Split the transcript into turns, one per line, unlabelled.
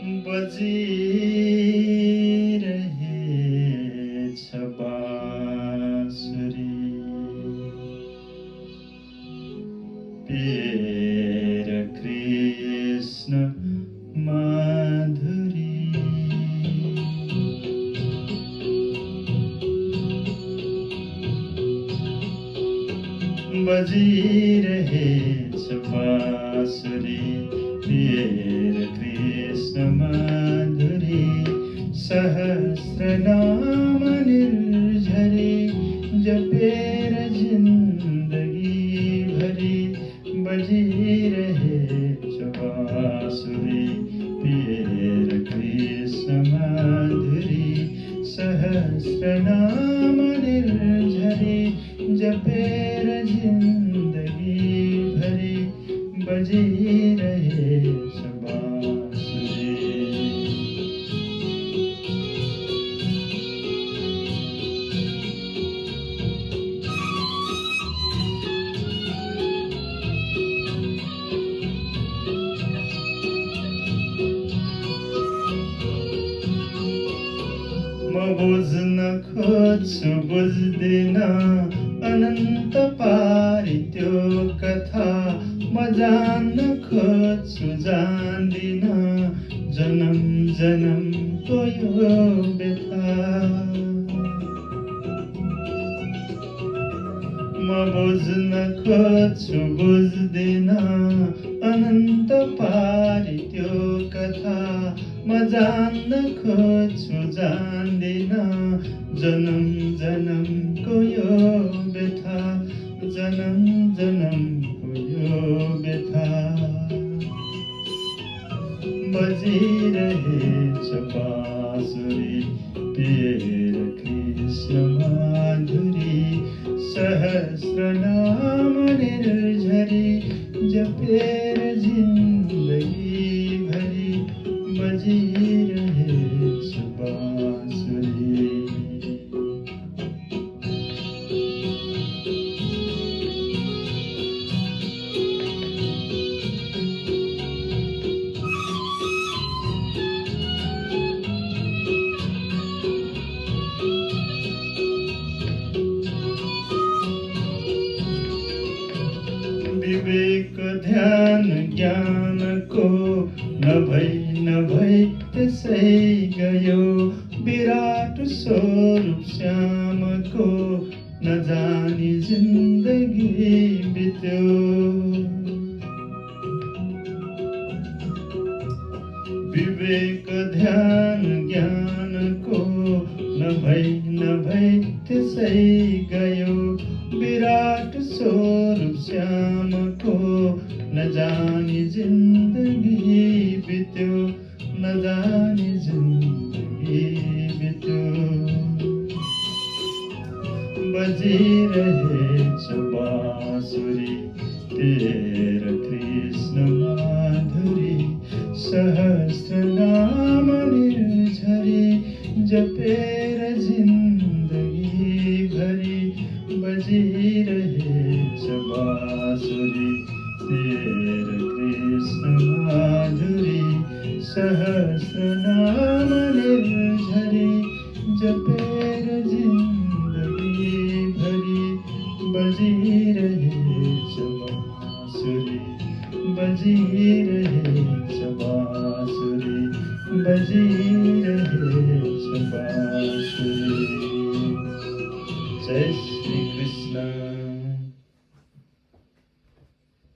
बजिरहेछ बाँसुरी पिएर कृष्ण माधुरी बजिरहेछ बाँसुरी पिएर कृष्ण माधुरी सहस्रनाम निर्झरी जपेर जिन्दगी भरी बजिरहेछ बाँसुरी पिएर कृष्ण माधुरी सहस्रनाम निर्झरी जपेर जिन्दगी भरी बजिरहेछ बाँसुरी म बुझ्न खोज्छु बुझ्दिन अनन्त पारी त्यो कथा म जान्न खोज्छु जान्दिन जन्म जन्मको यो व्यथा म बुझ्न खोज्छु बुझ्दिन अनन्त पारी त्यो कथा म जान्न खोज्छु जान्दिन जन्म जन्मको यो व्यथा जन्म जन्मको यो व्यथा बजिरहेछ बाँसुरी पिएर कृष्ण माधुरी सहस्रनाम निर्झरी जपेर जिन्दगी भरी बजिरहेछ बाँसुरी विवेक ध्यान ज्ञानको नभई त्यसै गयो विराट स्वरूप श्यामको नजानी जिन्दगी बित्यो विवेक ध्यान ज्ञानको नभई त्यसै गयो विराट स्वरूप श्यामको नजानी जिन्दगी बित्यो नजानी जिन्दगी बित्यो बजिरहेछ बाँसुरी तेरो कृष्ण माधुरी सहस्रनाम निर्झरी जपेर जिन्दगी भरी बजिरहेछ बाँसुरी तेरो कृष्ण माधुरी सहस्रनाम निर्झरी जपेर जिन्दगी भरी बजिरहेछ बाँसुरी बजिरहेछ बाँसुरी बजिरहेछ बाँसुरी जय श्री कृष्ण।